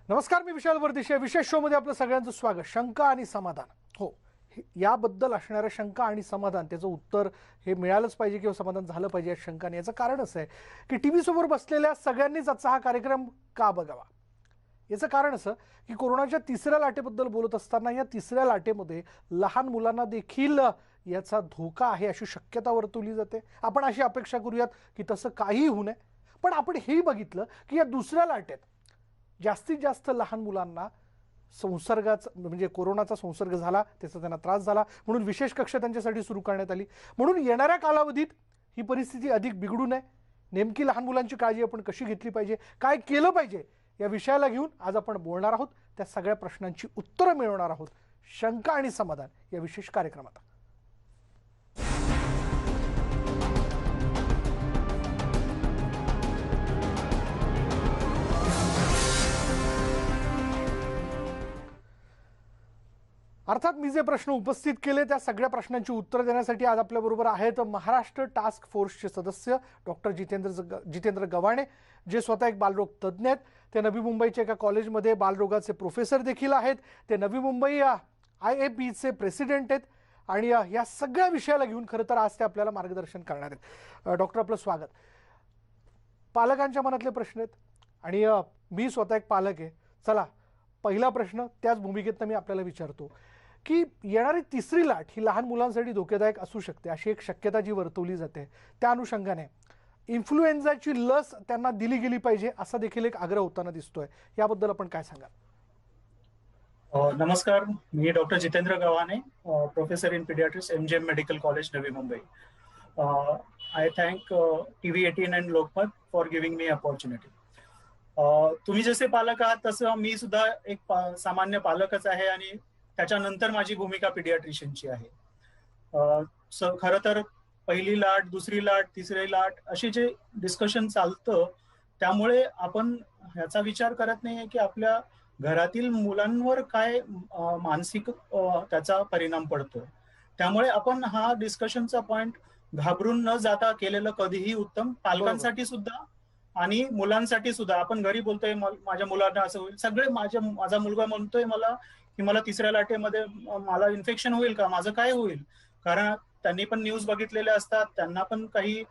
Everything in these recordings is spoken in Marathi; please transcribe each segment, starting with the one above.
नमस्कार, मी विशाल वर्देशी. विशेष शो मध्ये आपलं सगळ्यांचं स्वागत. शंका आणि समाधान, हो, याबद्दल असणाऱ्या शंका आणि समाधान, त्याचं उत्तर हे मिळालंच पाहिजे किंवा समाधान झालं पाहिजे या शंकाने. याचं कारण असं आहे की टीव्ही समोर बसलेल्या सगळ्यांनीच आजचा हा कार्यक्रम का बघावा. याचं कारण असं की कोरोनाच्या तिसऱ्या लाटेबद्दल बोलत असताना या तिसऱ्या लाटेमध्ये लहान मुलांना देखील याचा धोका आहे अशी शक्यता वर्तवली जाते. आपण अशी अपेक्षा करूयात की तसं काही होऊ नये, पण आपण हेही बघितलं की या दुसऱ्या लाटेत जास्तीत जास्त लहान मुलांना संसर्गाचा म्हणजे कोरोनाचा संसर्ग झाला, त्याचा त्यांना त्रास झाला, म्हणून विशेष कक्ष त्यांच्यासाठी सुरू करण्यात आली. म्हणून येणाऱ्या कालावधीत ही परिस्थिती अधिक बिघडू नये, नेमकी लहान मुलांची काळजी आपण कशी घेतली पाहिजे, काय केलं पाहिजे, या विषयाला घेऊन आज आपण बोलणार आहोत. त्या सगळ्या प्रश्नांची उत्तरं मिळवणार आहोत शंका आणि समाधान या विशेष कार्यक्रमात. अर्थात मी जे प्रश्न उपस्थित केले त्या सगळ्या प्रश्नांची उत्तरं देण्यासाठी आज आपल्याबरोबर आहेत महाराष्ट्र टास्क फोर्सचे सदस्य डॉक्टर जितेंद्र गव्हाणे, जे स्वतः एक बालरोग तज्ज्ञ आहेत. ते नवी मुंबईच्या एका कॉलेजमध्ये बालरोगाचे प्रोफेसर देखील आहेत. ते नवी मुंबई IAPचे प्रेसिडेंट आहेत आणि या सगळ्या विषयाला घेऊन खरं तर आज ते आपल्याला मार्गदर्शन करणार आहेत. डॉक्टर, आपलं स्वागत. पालकांच्या मनातले प्रश्न आहेत आणि मी स्वतः एक पालक आहे. चला, पहिला प्रश्न त्याच भूमिकेतनं मी आपल्याला विचारतो की येणारी तिसरी लाट ही लहान मुलांसाठी धोकेदायक असू शकते अशी एक शक्यता जी वर्तवली जाते, त्या अनुषंगाने इन्फ्लुएन्झाची लस त्यांना दिली गेली पाहिजे असा देखील एक आग्रह होताना दिसतोय. याबद्दल आपण काय सांगाल? नमस्कार, मी doctor Jitendra Gavhane, professor in pediatrics, MGM medical college, Navi Mumbai. I thank TV18 and Lokmat for giving me opportunity. तुम्ही जसे पालक आहात तसं मी सुद्धा एक सामान्य पालकच आहे आणि त्याच्यानंतर माझी भूमिका पीडियाट्रिशियनची आहे. खरं तर पहिली लाट, दुसरी लाट, तिसरी लाट अशी जे डिस्कशन चालतं त्यामुळे आपण ह्याचा विचार करत नाहीये की आपल्या घरातील मुलांवर काय मानसिक त्याचा परिणाम पडतो. त्यामुळे आपण हा डिस्कशनचा पॉइंट घाबरून न जाता केलेलं कधीही उत्तम. पालकांसाठी सुद्धा आणि मुलांसाठी सुद्धा. आपण घरी बोलतोय माझ्या मुलांना असं होईल, सगळे माझा मुलगा म्हणतोय मला की मला तिसऱ्या लाटेमध्ये मला इन्फेक्शन होईल का, माझं काय होईल, कारण त्यांनी पण न्यूज बघितलेले असतात, त्यांना पण काही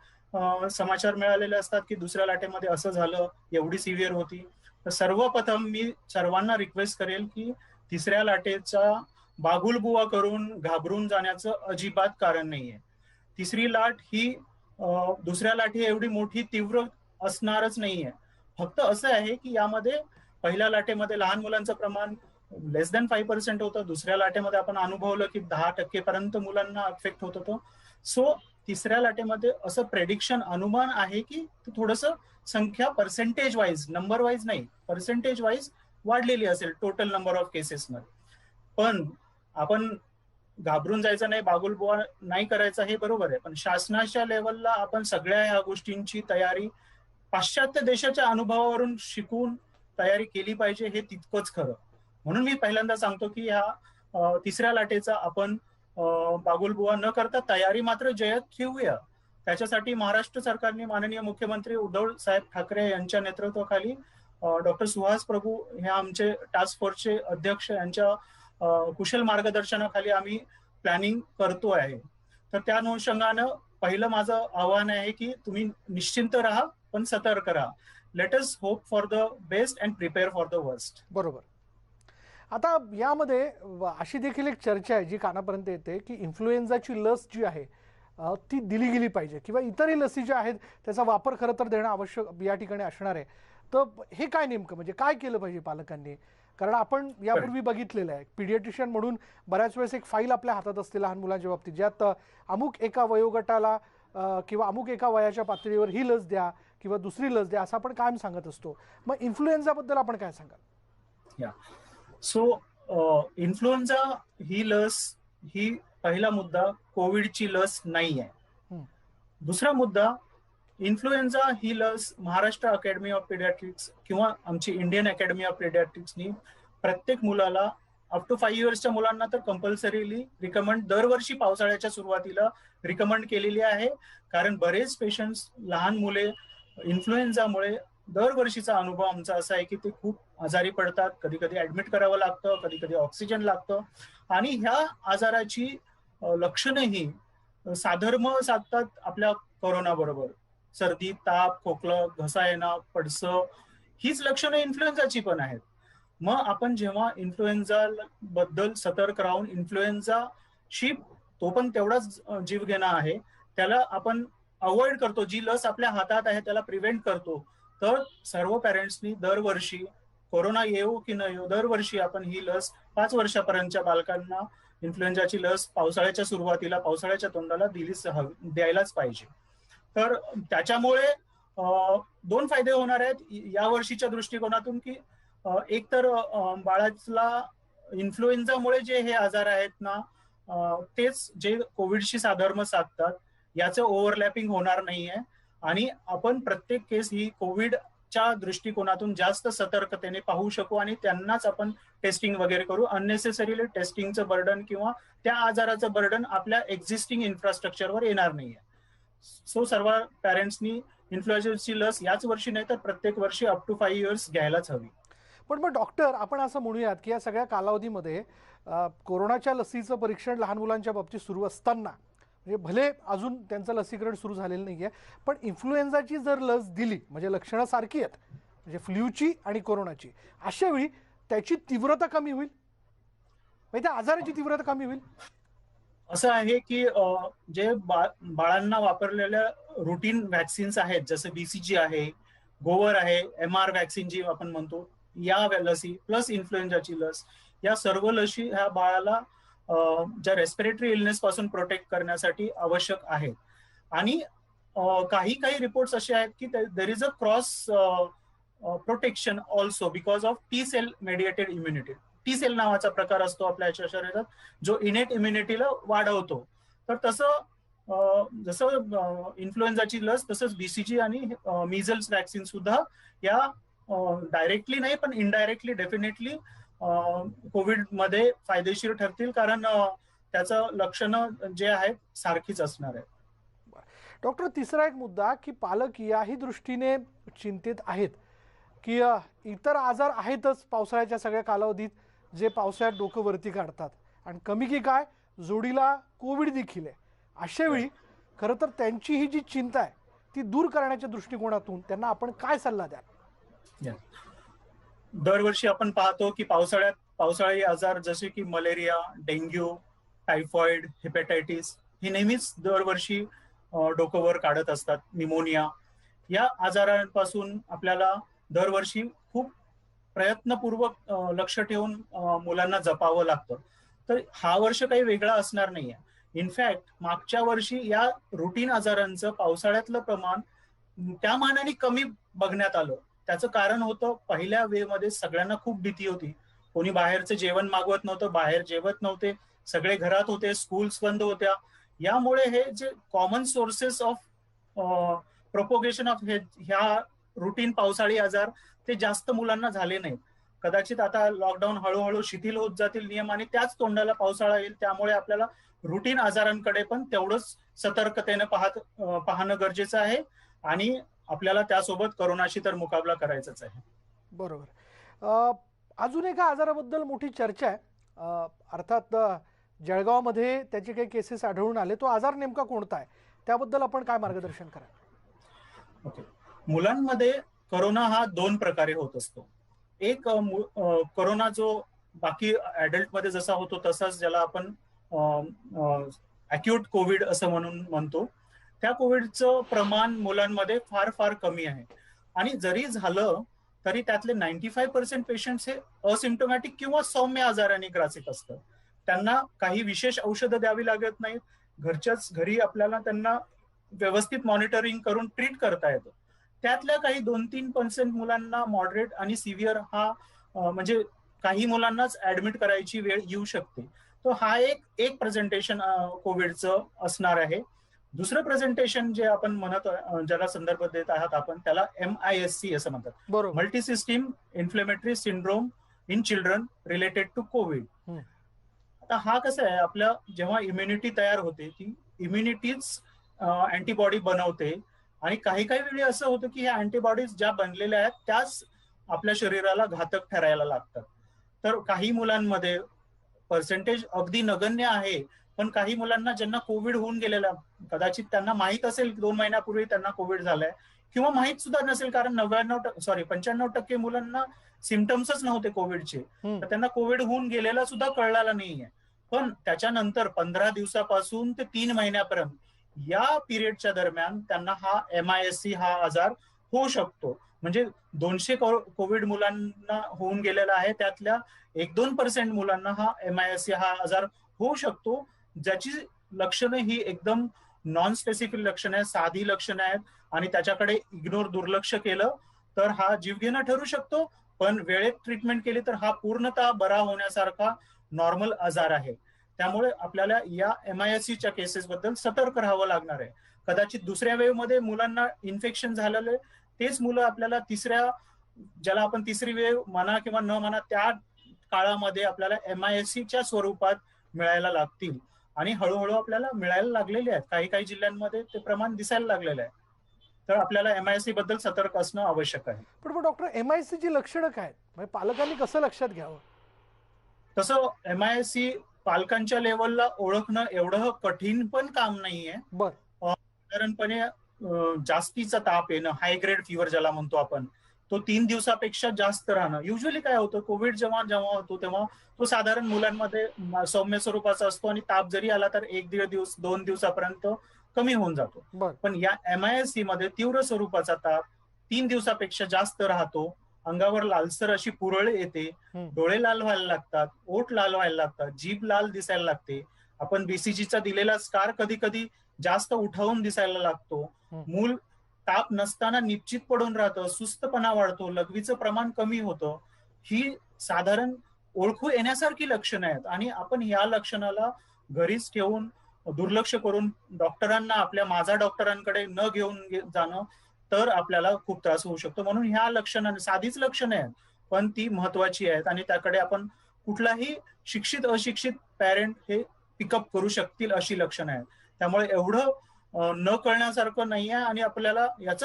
समाचार मिळालेले असतात की दुसऱ्या लाटेमध्ये असं झालं, एवढी सिव्हिअर होती. तर सर्वप्रथम मी सर्वांना रिक्वेस्ट करेल की तिसऱ्या लाटेचा बागुलबुवा करून घाबरून जाण्याचं अजिबात कारण नाहीये. तिसरी लाट ही दुसऱ्या लाटी एवढी मोठी तीव्र असणारच नाहीये. फक्त असं आहे की यामध्ये पहिल्या लाटेमध्ये लहान मुलांचं प्रमाण लेस दॅन 5% होतं, दुसऱ्या लाटेमध्ये आपण अनुभवलं की 10% पर्यंत मुलांना अफेक्ट होत होतं. सो तिसऱ्या लाटेमध्ये असं प्रेडिक्शन, अनुमान आहे की थोडंसं संख्या पर्सेंटेज वाईज, नंबर वाईज नाही, पर्सेंटेज वाईज वाढलेली असेल टोटल नंबर ऑफ केसेसमध्ये. पण आपण घाबरून जायचं नाही, बागुलबुवा नाही करायचा, हे बरोबर आहे. पण शासनाच्या लेवलला आपण सगळ्या ह्या गोष्टींची तयारी पाश्चात्य देशाच्या अनुभवावरून शिकून तयारी केली पाहिजे, हे तितकंच खरं. म्हणून मी पहिल्यांदा सांगतो की ह्या तिसऱ्या लाटेचा आपण बागुलबुवा न करता तयारी मात्र जयत ठेवूया. त्याच्यासाठी महाराष्ट्र सरकारने माननीय मुख्यमंत्री उद्धव साहेब ठाकरे यांच्या नेतृत्वाखाली डॉक्टर सुहास प्रभू हे आमचे टास्क फोर्सचे अध्यक्ष यांच्या कुशल मार्गदर्शनाखाली आम्ही प्लॅनिंग करतो आहे. तर त्या अनुषंगानं पहिलं माझं आव्हान आहे की तुम्ही निश्चिंत राहा पण सतर्क राहा. Let us hope for the best and prepare for the worst. बरोबर. आता यामध्ये अशी देखील एक चर्चा आहे जी कानापर्यंत येते की इन्फ्लुएन्झाची लस जी आहे ती दिली गेली पाहिजे किंवा इतरही लसी ज्या आहेत त्याचा वापर खरं तर देणं आवश्यक या ठिकाणी असणार आहे. तर हे काय नेमकं म्हणजे काय केलं पाहिजे पालकांनी? कारण आपण यापूर्वी बघितलेलं आहे, पीडियाट्रिशियन म्हणून बऱ्याच वेळेस एक फाईल आपल्या हातात असते लहान मुलांच्या बाबतीत, ज्यात अमुक एका वयोगटाला किंवा अमुक एका वयाच्या पातळीवर ही लस द्या किंवा दुसरी लस द्या असं आपण कायम सांगत असतो. मग इन्फ्लुएन्झाबद्दल आपण काय सांगाल? सो इन्फ्लुएन्झा ही लस ही पहिला मुद्दा कोविडची लस नाही आहे. दुसरा मुद्दा, इन्फ्लुएन्झा ही लस महाराष्ट्र अकॅडमी ऑफ पीडियाट्रिक्स किंवा आमची इंडियन अकॅडमी ऑफ पीडियाट्रिक्सनी प्रत्येक मुलाला अप टू 5 इयर्सच्या मुलांना तर कंपल्सरीली रिकमेंड दरवर्षी पावसाळ्याच्या सुरुवातीला रिकमेंड केलेली आहे. कारण बरेच पेशंट्स, लहान मुले इन्फ्लुएन्झामुळे दरवर्षीचा अनुभव आमचा असा आहे की ते खूप आजारी पडतात, कधी कधी ऍडमिट करावं लागतं, कधी कधी ऑक्सिजन लागतं आणि ह्या आजाराची लक्षणंही साधर्म साधतात आपल्या कोरोना बरोबर. सर्दी, ताप, खोकलं, घसा येणं, पडसं, हीच लक्षणं इन्फ्लुएन्झाची पण आहेत. मग आपण जेव्हा इन्फ्लुएन्झा बद्दल सतर्क राहून इन्फ्लुएन्झाशी तो पण तेवढाच जीवघेणा आहे, त्याला आपण अवॉइड करतो, जी लस आपल्या हातात आहे त्याला प्रिव्हेंट करतो. तर सर्व पॅरेंट्सनी दरवर्षी कोरोना येऊ की न येऊ दरवर्षी आपण ही लस 5 वर्षापर्यंतच्या बालकांना इन्फ्लुएन्झाची लस पावसाळ्याच्या सुरुवातीला पावसाळ्याच्या तोंडाला द्यायलाच पाहिजे. तर त्याच्यामुळे दोन फायदे होणार आहेत या वर्षीच्या दृष्टिकोनातून की एक तर बाळाला इन्फ्लुएन्झामुळे जे हे आजार आहेत ना तेच जे कोविडशी साधर्म साधतात याचं ओव्हरलॅपिंग होणार नाहीये आणि आपण प्रत्येक केस ही कोविडच्या दृष्टिकोनातून जास्त सतर्कतेने पाहू शकू आणि त्यांनाच आपण टेस्टिंग वगैरे करू. अननेसेसरीली टेस्टिंगचं बर्डन किंवा त्या आजाराचं बर्डन आपल्या एक्झिस्टिंग इन्फ्रास्ट्रक्चरवर येणार नाहीये. सो सर्व पॅरेंट्सनी इन्फ्लुएन्झाची लस याच वर्षी नाही तर प्रत्येक वर्षी अप टू 5 इयर्स घ्यायलाच हवी. पण मग डॉक्टर, आपण असं म्हणूयात की या सगळ्या कालावधीमध्ये कोरोनाच्या लसीचं परीक्षण लहान मुलांच्या बाबतीत सुरू असताना, म्हणजे भले अजून त्यांचं लसीकरण सुरू झालेलं नाही आहे, पण इन्फ्लुएन्झाची जर लस दिली म्हणजे लक्षणं सारखी आहेत, म्हणजे फ्ल्यूची आणि कोरोनाची, अशा वेळी त्याची तीव्रता कमी होईल, म्हणजे त्या आजाराची तीव्रता कमी होईल. असं आहे की जे बाळांना वापरलेल्या रुटीन व्हॅक्सिन्स आहेत जसं बीसीजी आहे, गोवर आहे, MR व्हॅक्सिन जी आपण म्हणतो, या लसी प्लस इन्फ्लुएन्झाची लस, या सर्व लसी ह्या बाळाला ज्या रेस्पिरेटरी इलनेस पासून प्रोटेक्ट करण्यासाठी आवश्यक आहेत. आणि काही काही रिपोर्ट्स असे आहेत की there is a cross protection also because of T cell mediated immunity. T cell नावाचा प्रकार असतो आपल्या शरीरात जो इनेट इम्युनिटीला वाढवतो. तर तसं जसं इन्फ्लुएन्झाची लस तसंच बीसीजी आणि मिझल्स व्हॅक्सिन सुद्धा या डायरेक्टली नाही पण इनडायरेक्टली डेफिनेटली कोविड मध्ये फायदेशीर ठरतील, कारण त्याचं लक्षणं जे आहेत सारखीच असणार आहे. डॉक्टर, तिसरा एक मुद्दा की पालक याही दृष्टीने चिंतित आहेत की इतर आजार आहेतच पावसाळ्याच्या सगळ्या कालावधीत जे पावसाळ्यात डोकं वरती काढतात, आणि कमी की काय जोडीला कोविड देखील आहे. अशा वेळी खरं तर त्यांची ही जी चिंता आहे ती दूर करण्याच्या दृष्टिकोनातून त्यांना आपण काय सल्ला द्याल? दरवर्षी आपण पाहतो की पावसाळी आजार जसे की मलेरिया, डेंग्यू, टायफॉइड, हेपॅटायटिस हे नेहमीच दरवर्षी डोकं वर काढत असतात. निमोनिया या आजारांपासून आपल्याला दरवर्षी खूप प्रयत्नपूर्वक लक्ष ठेवून मुलांना जपावं लागतं. तर हा वर्ष काही वेगळा असणार नाहीये. इनफॅक्ट मागच्या वर्षी या रुटीन आजारांचं पावसाळ्यातलं प्रमाण त्या मानाने कमी बघण्यात आलं. त्याचं कारण होतं पहिल्या वेव्ह मध्ये सगळ्यांना खूप भीती होती. कोणी बाहेरचं जेवण मागवत नव्हतं, बाहेर जेवत नव्हते, सगळे घरात होते, स्कूल्स बंद होत्या. यामुळे हे जे common sources of propagation of ह्या रुटीन पावसाळी आजार ते जास्त मुलांना झाले नाहीत. कदाचित आता लॉकडाऊन हळूहळू शिथिल होत जातील नियम आणि त्याच तोंडाला पावसाळा येईल. त्यामुळे आपल्याला रुटीन आजारांकडे पण तेवढंच सतर्कतेने पाहणं गरजेचं आहे आणि आपल्याला त्यासोबत कोरोनाशी तर मुकाबला करायचाच आहे. बरोबर. अजून एका आजाराबद्दल मोठी चर्चा आहे, अर्थात जळगावमध्ये त्याचे काही केसेस आढळून आले. तो आजार नेमका कोणता आहे, त्याबद्दल आपण काय मार्गदर्शन कराल? ओके. मुलांमध्ये कोरोना हा 2 प्रकारे होत असतो. एक कोरोना जो बाकी ऍडल्ट मध्ये जसा होतो तसाच, ज्याला आपण अक्यूट कोविड असं म्हणतो, त्या कोविडचं प्रमाण मुलांमध्ये फार फार कमी आहे. आणि जरी झालं तरी त्यातले 95% पेशंट्स हे असिम्प्टोमॅटिक किंवा सौम्य आजाराने ग्रासित असतात. त्यांना काही विशेष औषधं द्यावी लागत नाहीत. घरच्याच घरी आपल्याला त्यांना व्यवस्थित मॉनिटरिंग करून ट्रीट करता येतं. त्यातल्या काही 2-3% मुलांना मॉडरेट आणि सिव्हिअर हा म्हणजे काही मुलांनाच ऍडमिट करायची वेळ येऊ शकते. तो हा एक प्रेझेंटेशन कोविडचं असणार आहे. दुसरं प्रेझेंटेशन जे आपण ज्याला संदर्भ देत आहात आपण, त्याला MISC असं म्हणतात, multi system inflammatory syndrome in children related to COVID. आता हा कसं आहे, आपल्या जेव्हा इम्युनिटी तयार होते ती इम्युनिटीच अँटीबॉडी बनवते आणि काही काही वेळी असं होतं की ह्या अँटीबॉडीज ज्या बनलेल्या आहेत त्याच आपल्या शरीराला घातक ठरायला लागतात. तर काही मुलांमध्ये पर्सेंटेज अगदी नगण्य आहे, पण काही मुलांना ज्यांना कोविड होऊन गेलेला, कदाचित त्यांना माहित असेल 2 महिन्यापूर्वी त्यांना कोविड झालाय, किंवा माहित सुद्धा नसेल, कारण 95% मुलांना सिमटम्सच नव्हते कोविडचे, हम्म. तर त्यांना कोविड होऊन गेलेला सुद्धा कळलेला नाहीये. पण त्याच्यानंतर 15 दिवसापासून ते 3 महिन्यापर्यंत या पिरियडच्या दरम्यान त्यांना हा MIS-C हा आजार होऊ शकतो. म्हणजे 200 कोविड मुलांना होऊन गेलेला आहे, त्यातल्या 1-2% मुलांना हा MIS-C हा आजार होऊ शकतो, ज्याची लक्षणं ही एकदम नॉन स्पेसिफिक लक्षणं आहेत, साधी लक्षणं आहेत, आणि त्याच्याकडे इग्नोर दुर्लक्ष केलं तर हा जीवघेणा ठरू शकतो. पण वेळेत ट्रीटमेंट केली तर हा पूर्णतः बरा होण्यासारखा नॉर्मल आजार आहे. त्यामुळे आपल्याला या MIS-Cच्या केसेस बद्दल सतर्क राहावं लागणार आहे. कदाचित दुसऱ्या वेव्ह मध्ये मुलांना इन्फेक्शन झालेले तेच मुलं आपल्याला ज्याला आपण तिसरी वेव्ह म्हणा किंवा न म्हणा, त्या काळामध्ये आपल्याला MIS-Cच्या स्वरूपात मिळायला लागतील, आणि हळूहळू आपल्याला मिळायला लागलेले आहेत. काही काही जिल्ह्यांमध्ये ते प्रमाण दिसायला लागलेलं आहे. तर आपल्याला MIS-C बद्दल सतर्क असणं आवश्यक आहे. पण डॉक्टर, MIS-Cची लक्षणं काय आहेत? म्हणजे पालकांनी कसं लक्षात घ्यावं? तसं MIS-C पालकांच्या लेवलला ओळखणं एवढं कठीण पण काम नाहीये. बर. साधारणपणे जास्तीचा ताप येणं, हाय ग्रेड फिवर ज्याला म्हणतो आपण, तो 3 दिवसापेक्षा जास्त राहणं. युजली काय होतं, कोविड जेव्हा जेव्हा होतो तेव्हा तो साधारण मुलांमध्ये सौम्य स्वरूपाचा असतो, आणि ताप जरी आला तर 1-1.5 दिवस 2 दिवसापर्यंत कमी होऊन जातो. बर. पण या MIS-C मध्ये तीव्र स्वरूपाचा ताप 3 दिवसापेक्षा जास्त राहतो, अंगावर लालसर अशी पुरळ येते, डोळे लाल व्हायला लागतात, ओठ लाल व्हायला लागतात, जीभ लाल दिसायला लागते, आपण BCGचा दिलेला स्कार कधी कधी जास्त उठावून दिसायला लागतो, मूल ताप नसताना निश्चित पडून राहतं, सुस्तपणा वाढतो, लघवीचं प्रमाण कमी होतं. ही साधारण ओळखू येण्यासारखी लक्षणं आहेत, आणि आपण या लक्षणाला घरीच ठेवून दुर्लक्ष करून डॉक्टरांना, आपल्या माझा डॉक्टरांकडे न घेऊन जाणं, तर आपल्याला खूप त्रास होऊ शकतो. म्हणून ह्या लक्षणांना, साधीच लक्षणं आहेत पण ती महत्वाची आहेत, आणि त्याकडे आपण कुठलाही शिक्षित अशिक्षित पॅरेंट हे पिकअप करू शकतील अशी लक्षणं आहेत. त्यामुळे एवढं न कळण्यासारखं नाही आहे, आणि आपल्याला याच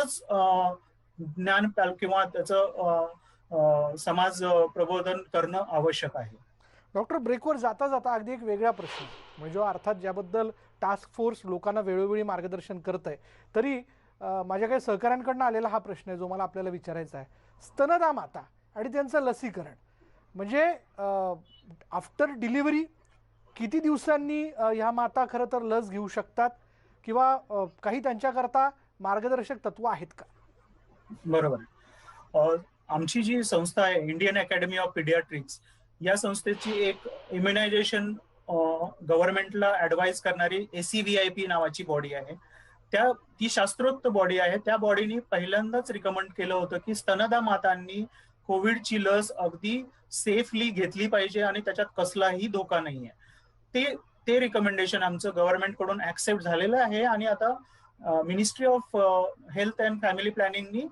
ज्ञान किंवा त्याचं समाज प्रबोधन करणं आवश्यक आहे. डॉक्टर, ब्रेकवर जाता जाता अगदी एक वेगळा प्रश्न, म्हणजे अर्थात ज्याबद्दल टास्क फोर्स लोकांना वेळोवेळी मार्गदर्शन करत आहे, तरी माझ्या काही सहकाऱ्यांकडून आलेला हा प्रश्न आहे जो मला आपल्याला विचारायचा आहे. स्तनदा माता आणि त्यांचं लसीकरण, म्हणजे आफ्टर डिलिव्हरी किती दिवसांनी ह्या माता खरं तर लस घेऊ शकतात, किंवा काही त्यांच्याकरता मार्गदर्शक तत्व आहेत का? बरोबर. आमची जी संस्था आहे, इंडियन अकॅडमी ऑफ पिडियाट्रिक्स, या संस्थेची एक इम्युनायझेशन गव्हर्नमेंटला ऍडवाइज करणारी ACVIP नावाची बॉडी आहे. ती शास्त्रोक्त बॉडी आहे. त्या बॉडीनी पहिल्यांदाच रिकमेंड केलं होतं की स्तनदा मातांनी कोविडची लस अगदी सेफली घेतली पाहिजे, आणि त्याच्यात कसलाही धोका नाहीये. ते रिकमेंडेशन आमचं गव्हर्नमेंट कडून ऍक्सेप्ट झालेलं आहे, आणि आता ministry of health and family प्लॅनिंगनी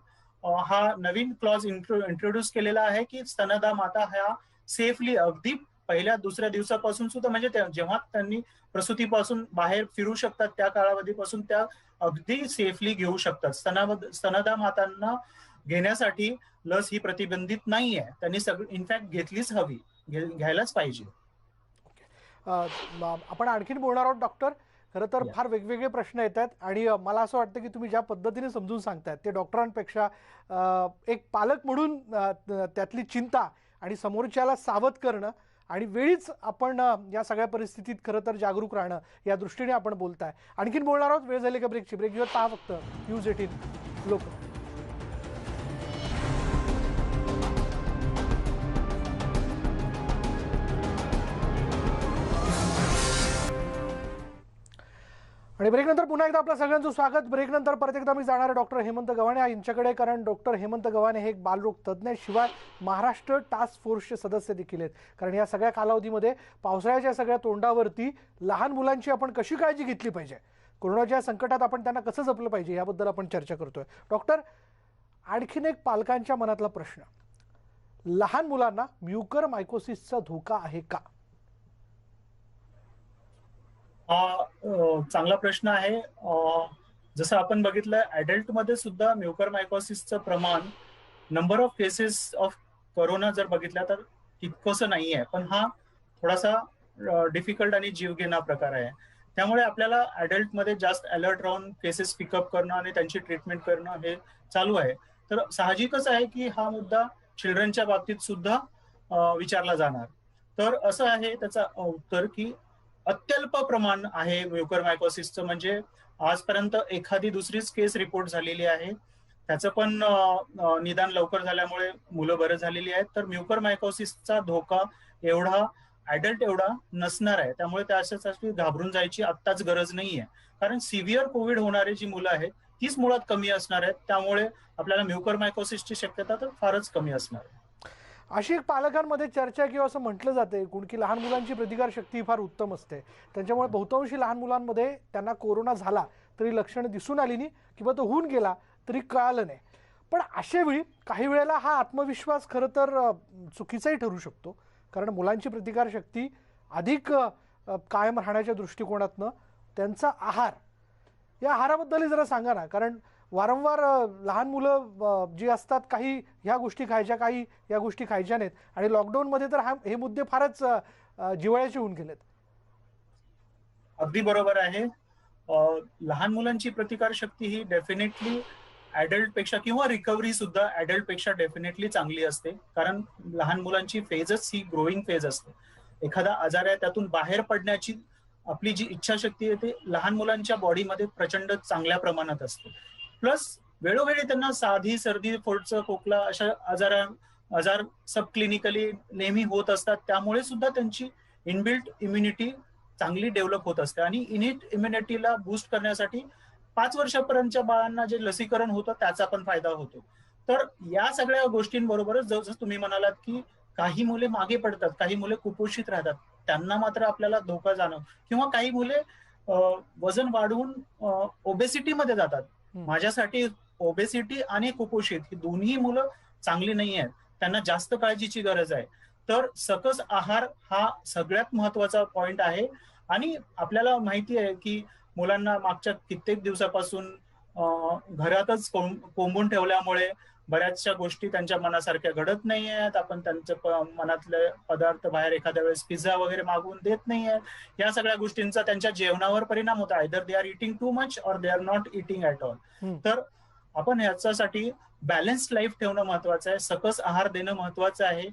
हा नवीन क्लॉज इंट्रोड्यूस केलेला आहे की स्तनदा माता ह्या सेफली अगदी पहिल्या दुसऱ्या दिवसापासून सुद्धा, म्हणजे जेव्हा त्यांनी प्रसूतीपासून बाहेर फिरू शकतात त्या कालावधीपासून त्या अगदी सेफली घेऊ शकतात. स्तनदा मातांना घेण्यासाठी लस ही प्रतिबंधित नाहीये, त्यांनी सगळं इनफॅक्ट घेतलीच हवी, घ्यायलाच पाहिजे. आपण आणखीन बोलणार आहोत डॉक्टर. खरं तर फार वेगवेगळे प्रश्न येतात, आणि मला असं वाटतं की तुम्ही ज्या पद्धतीने समजून सांगतायत ते डॉक्टरांपेक्षा एक पालक म्हणून त्यातली चिंता आणि समोरच्याला सावध करणं, आणि वेळीच आपण या सगळ्या परिस्थितीत खरं तर जागरूक राहणं, या दृष्टीने आपण बोलताय. आणखीन बोलणार आहोत. वेळ झाली का ब्रेकची? ब्रेक घेऊन पहा फक्त News18 लोक. आणि ब्रेकनंतर पुन्हा एकदा आपल्या सगळ्यांचं स्वागत. ब्रेकनंतर परत एकदा मी जाणार आहे डॉक्टर हेमंत गव्हाणे यांच्याकडे, कारण डॉक्टर हेमंत गव्हाणे हे एक बालरोग तज्ज्ञ, शिवाय महाराष्ट्र टास्क फोर्सचे सदस्य देखील आहेत. कारण या सगळ्या कालावधीमध्ये पावसाळ्याच्या सगळ्या तोंडावरती लहान मुलांची आपण कशी काळजी घेतली पाहिजे, कोरोनाच्या संकटात आपण त्यांना कसं जपलं पाहिजे, याबद्दल आपण चर्चा करतोय. डॉक्टर, आणखीन एक पालकांच्या मनातला प्रश्न, लहान मुलांना म्युकरमायकोसिसचा धोका आहे का? चांगला प्रश्न आहे. जसं आपण बघितलं ऍडल्ट मध्ये सुद्धा म्युकरमायकोसिसचं प्रमाण, number of cases of corona जर बघितल्या तर तितकंसं नाही आहे, पण हा थोडासा डिफिकल्ट आणि जीवघेणा प्रकार आहे. त्यामुळे आपल्याला ऍडल्ट मध्ये जास्त अलर्ट राहून केसेस पिकअप करणं आणि त्यांची ट्रीटमेंट करणं हे चालू आहे. तर साहजिकच आहे की हा मुद्दा चिल्ड्रनच्या बाबतीत सुद्धा विचारला जाणार. तर असं आहे त्याचं उत्तर की अत्यल्प प्रमाण आहे म्युकरमायकोसिसचं, म्हणजे आजपर्यंत एखादी दुसरीच केस रिपोर्ट झालेली आहे. त्याचं पण निदान लवकर झाल्यामुळे मुलं बरं झालेली आहेत. तर म्युकरमायकोसिसचा धोका एवढा ऍडल्ट एवढा नसणार आहे. त्यामुळे त्यासाठी घाबरून जायची आत्ताच गरज नाहीये, कारण सिव्हिअर कोविड होणारी जी मुलं आहेत तीच मुळात कमी असणार आहेत. त्यामुळे आपल्याला म्युकरमायकोसिसची शक्यता तर फारच कमी असणार आहे. अशी एक पालकांमध्ये चर्चा किंवा असं म्हटलं जाते एकूण की लहान मुलांची प्रतिकारशक्ती फार उत्तम असते, त्यांच्यामुळे बहुतांशी लहान मुलांमध्ये त्यांना कोरोना झाला तरी लक्षणं दिसून आली नाही किंवा तो होऊन गेला तरी कळालं नाही. पण अशा वेळी काही वेळेला हा आत्मविश्वास खरं तर चुकीचाही ठरू शकतो, कारण मुलांची प्रतिकारशक्ती अधिक कायम राहण्याच्या दृष्टिकोनातनं त्यांचा आहार, या आहाराबद्दलही जरा सांगा ना. कारण वारंवार लहान मुलं जी असतात, काही ह्या गोष्टी खायच्या, काही या गोष्टी खायच्या नाहीत, आणि लॉकडाऊनमध्ये तर हे मुद्दे फारच जिव्हाळ्याचे होऊन गेलेत. अगदी बरोबर आहे. लहान मुलांची प्रतिकारशक्ती ही डेफिनेटली ऍडल्ट पेक्षा किंवा रिकव्हरी सुद्धा ऍडल्ट पेक्षा डेफिनेटली चांगली असते, कारण लहान मुलांची फेजच ही ग्रोईंग फेज असते. एखादा आजार आहे त्यातून बाहेर पडण्याची आपली जी इच्छाशक्ती आहे ते लहान मुलांच्या बॉडीमध्ये प्रचंड चांगल्या प्रमाणात असते. प्लस वेळोवेळी त्यांना साधी सर्दी, फोडचं, खोकला अशा आजार सब क्लिनिकली नेहमी होत असतात. त्यामुळे सुद्धा त्यांची इनबिल्ट इम्युनिटी चांगली डेव्हलप होत असते, आणि इनिट इम्युनिटीला बूस्ट करण्यासाठी 5 वर्षापर्यंतच्या बाळांना जे लसीकरण होतं त्याचा पण फायदा होतो. तर या सगळ्या गोष्टींबरोबरच जसं तुम्ही म्हणालात की काही मुले मागे पडतात, काही मुले कुपोषित राहतात, त्यांना मात्र आपल्याला धोका जाणव, किंवा काही मुले वजन वाढवून ओबेसिटीमध्ये जातात. माझ्यासाठी ओबेसिटी आणि कुपोषित ही दोन्ही मुलं चांगली नाही आहेत, त्यांना जास्त काळजीची गरज आहे. तर सकस आहार हा सगळ्यात महत्वाचा पॉइंट आहे. आणि आपल्याला माहिती आहे की मुलांना मागच्या कित्येक दिवसापासून घरातच कोंबून ठेवल्यामुळे बऱ्याचशा गोष्टी त्यांच्या मनासारख्या घडत नाही आहेत. आपण त्यांच्या मनातले पदार्थ बाहेर एखाद्या वेळेस पिझ्झा वगैरे मागवून देत नाही आहेत. या सगळ्या गोष्टींचा त्यांच्या जेवणावर परिणाम होतो. Either they are eating too much or they are not eating at all. तर आपण ह्याच्यासाठी बॅलन्स्ड लाईफ ठेवणं महत्वाचं आहे, सकस आहार देणं महत्वाचं आहे.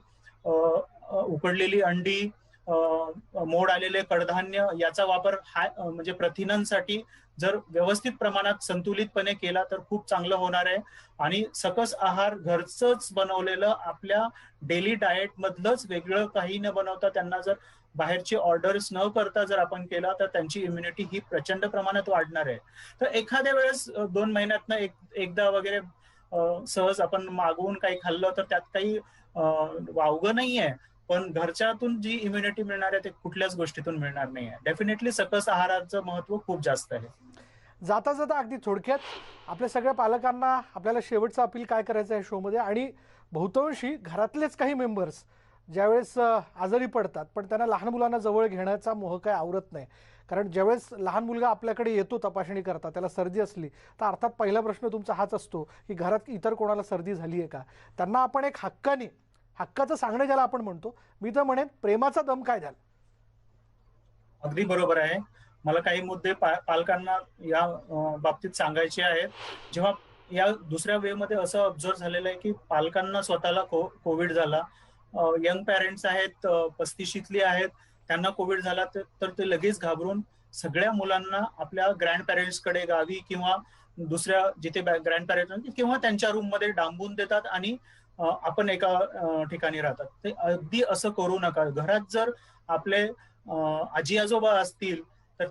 उकडलेली अंडी, मोड आलेले कडधान्य याचा वापर म्हणजे प्रथिनांसाठी जर व्यवस्थित प्रमाणात संतुलितपणे केला तर खूप चांगलं होणार आहे. आणि सकस आहार घरचंच बनवलेलं आपल्या डेली डाएट मधलंच वेगळं काही न बनवता त्यांना जर बाहेरची ऑर्डर्स न करता जर आपण केला तर त्यांची इम्युनिटी ही प्रचंड प्रमाणात वाढणार आहे. तर एखाद्या वेळेस 2 महिन्यातनं एकदा वगैरे सहज आपण मागवून काही खाल्लं तर त्यात काही वावगं नाहीये, पण घरच्यातून जी इम्युनिटी मिळणार आहे ते कुठल्याच गोष्टीतून मिळणार नाही आहे. डेफिनेटली सकस आहाराचं महत्व खूप जास्त आहे. जाता जाता अगदी थोडक्यात आपल्या सगळ्या पालकांना आपल्याला शेवटचं अपील काय करायचं आहे शोमध्ये, आणि बहुतांशी घरातलेच काही मेंबर्स ज्यावेळेस आजारी पडतात पण त्यांना लहान मुलांना जवळ घेण्याचा मोह काय आवरत नाही. कारण ज्यावेळेस लहान मुलगा आपल्याकडे येतो तपासणी करता, त्याला सर्दी असली तर अर्थात पहिला प्रश्न तुमचा हाच असतो की घरात इतर कोणाला सर्दी झाली आहे का. त्यांना आपण एक हक्काचं सांगणं ज्याला आपण म्हणतो, मी तर म्हणेन प्रेमाचा दम काय द्याल. अगदी बरोबर आहे. मला काही मुद्दे पालकांना या बाबतीत सांगायचे आहेत. जेव्हा या दुसऱ्या वेव मध्ये असं ऑब्झर्व झालेलं आहे की पालकांना स्वतःला कोविड झाला, यंग पॅरेंट्स आहेत, 35शीतली आहेत, त्यांना कोविड झाला तर ते लगेच घाबरून सगळ्या मुलांना आपल्या ग्रँड पॅरेंट्सकडे गावी किंवा दुसऱ्या जिथे ग्रँड पॅरेंट्स किंवा त्यांच्या रूम मध्ये डांबून देतात आणि आपण एका ठिकाणी राहतात. ते अगदी असं करू नका. घरात जर आपले आजी आजोबा असतील तर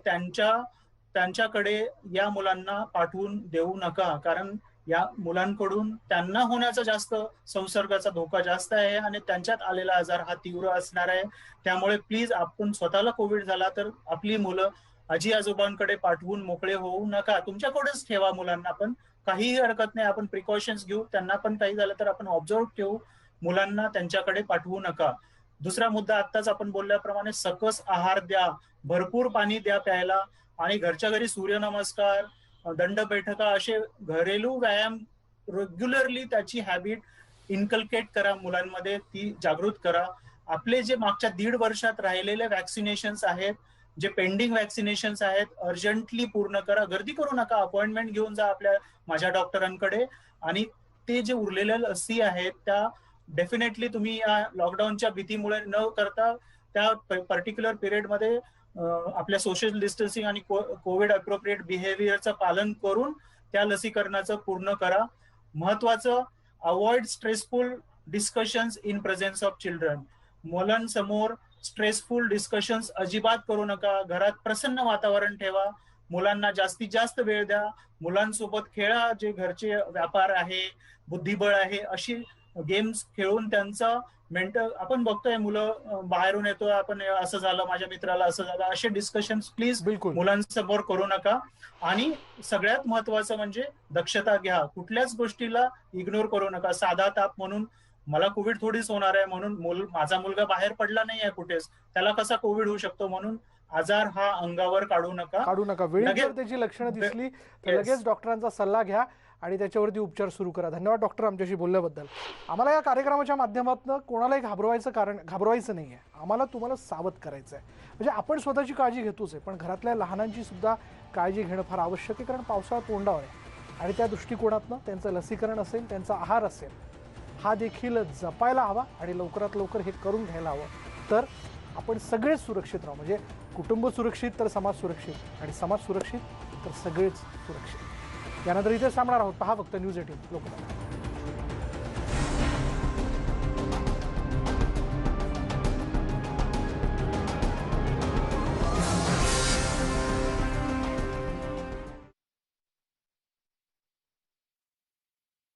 त्यांच्याकडे या मुलांना पाठवून देऊ नका, कारण या मुलांकडून त्यांना होण्याचा जास्त संसर्गाचा धोका जास्त आहे आणि त्यांच्यात आलेला आजार हा तीव्र असणार आहे. त्यामुळे प्लीज आपण स्वतःला कोविड झाला तर आपली मुलं आजी आजोबांकडे पाठवून मोकळे होऊ नका. तुमच्याकडेच ठेवा मुलांना, पण काहीही हरकत नाही, आपण प्रिकॉशन्स घेऊ. त्यांना पण काही झालं तर आपण ऑब्झर्व ठेवू. मुलांना त्यांच्याकडे पाठवू नका. दुसरा मुद्दा आत्ताच आपण बोलल्याप्रमाणे सकस आहार द्या, भरपूर पाणी द्या प्यायला, आणि घरच्या घरी सूर्यनमस्कार, दंड बैठका असे घरेलू व्यायाम रेग्युलरली त्याची हॅबिट इन्कल्केट करा, मुलांमध्ये ती जागृत करा. आपले जे मागच्या 1.5 वर्षात राहिलेले वॅक्सिनेशन्स आहेत, जे पेंडिंग वॅक्सिनेशन्स आहेत, अर्जंटली पूर्ण करा. गर्दी करू नका, अपॉइंटमेंट घेऊन जा माझ्या डॉक्टरांकडे. आणि ते जे उरलेल्या लसी आहेत त्या डेफिनेटली तुम्ही या लॉकडाऊनच्या भीतीमुळे न करता त्या पर्टिक्युलर पिरियडमध्ये आपल्या सोशल डिस्टन्सिंग आणि कोविड अप्रोप्रिएट बिहेवियरचं पालन करून त्या लसीकरणाचं पूर्ण करा. महत्वाचं, avoid stressful discussions in presence of children. मुलांसमोर स्ट्रेसफुल डिस्कशन्स अजिबात करू नका. घरात प्रसन्न वातावरण ठेवा. मुलांना जास्तीत जास्त वेळ द्या. मुलांसोबत खेळा. जे घरचे व्यापार आहे, बुद्धिबळ आहे, अशी गेम्स खेळून त्यांचा मेंटल, आपण बघतोय मुलं बाहेरून येतोय, आपण असं झालं, माझ्या मित्राला असं झालं, असे डिस्कशन्स प्लीज मुलांसमोर करू नका. आणि सगळ्यात महत्वाचं म्हणजे दक्षता घ्या. कुठल्याच गोष्टीला इग्नोर करू नका. साधा ताप म्हणून मला कोविड थोडीच होणार आहे म्हणून माझा मुलगा बाहेर पडला नाही आहे कुठेच, त्याला कसा कोविड होऊ शकतो म्हणून आजार हा अंगावर काढू नका. वेळेत जर त्याची लक्षणं दिसली तर लगेच डॉक्टरांचा सल्ला घ्या आणि त्याच्यावरती उपचार सुरू करा. धन्यवाद डॉक्टर आमच्याशी बोलल्याबद्दल. आम्हाला या कार्यक्रमाच्या माध्यमातून कोणालाही घाबरवायचं नाही आहे. आम्हाला तुम्हाला सावध करायचं आहे. म्हणजे आपण स्वतःची काळजी घेतोच आहे, पण घरातल्या लहानांची सुद्धा काळजी घेणं फार आवश्यक आहे, कारण पावसाळा तोंडावर आहे. आणि त्या दृष्टिकोनातनं त्यांचं लसीकरण असेल, त्यांचा आहार असेल, हा देखील जपायला हवा आणि लवकरात लवकर हे करून घ्यायला हवं. तर आपण सगळेच सुरक्षित राहू. म्हणजे कुटुंब सुरक्षित तर समाज सुरक्षित, आणि समाज सुरक्षित तर सगळेच सुरक्षित. यानंतर इथे थांबणार आहोत. पहा फक्त न्यूज 18 लोकमत.